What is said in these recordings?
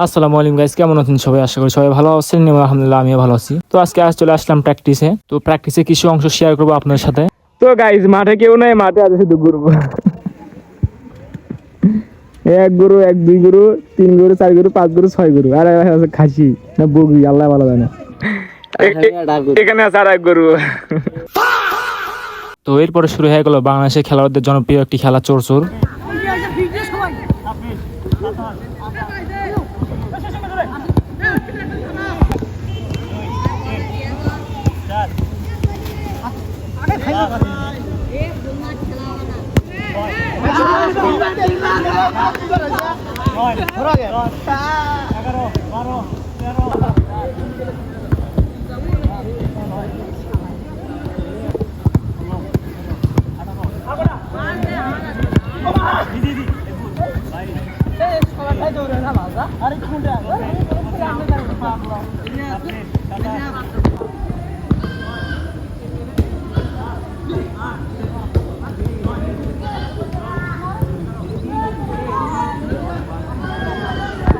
আসসালামু আলাইকুম গাইস, কেমন আছেন সবাই? আশা করি সবাই ভালো আছেন এবং আলহামদুলিল্লাহ আমিও ভালো আছি। তো আজকে চলে আসলাম প্র্যাকটিসে। তো প্র্যাকটিসে কিছু অংশ শেয়ার করবো আপনার সাথে। তো গাইস, মাঠে কেউ নাই, মাঠে আছে শুধু গরু। এক গরু, এক দুই গরু, তিন গরু, চার গরু, পাঁচ গরু, ছয় গরু, আর আছে খাসি না বগি, আল্লাহ ভালো জানে। এখানে আছে আর এক গরু। তো এরপরে শুরু হয়ে গেল বাংলাদেশের খেলোয়াড়দের জনপ্রিয় একটি খেলা, চোর চোর।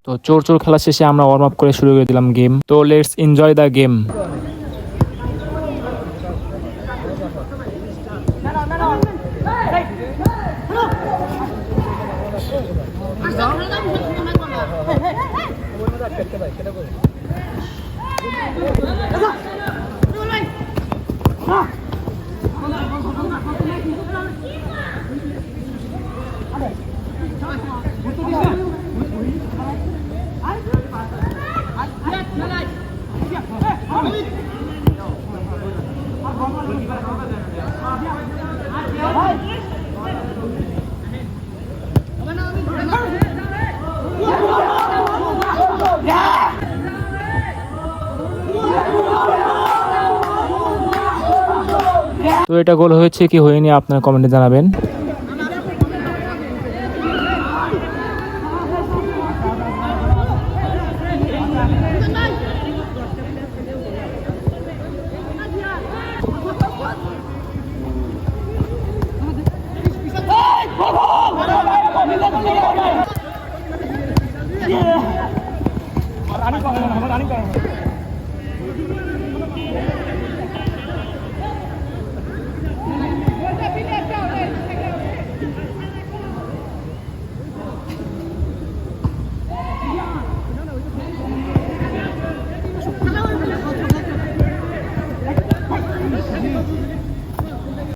তো চোর চোর খেলা শেষে আমরা ওয়ার্ম আপ করে শুরু করে দিলাম গেম। তো লেটস এনজয় দ্য গেম। তো এটা গোল হয়েছে কি হয়নি আপনার কমেন্টে জানাবেন।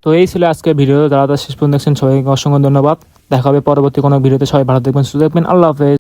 তো এই ছিল আজকের ভিডিও। যারা শেষ পর্যন্ত দেখছেন সবাইকে অসংখ্য ধন্যবাদ। দেখা হবে পরবর্তী কোনো ভিডিওতে। সবাই ভালো দেখবেন, সুস্থ থাকবেন। আল্লাহ হাফেজ।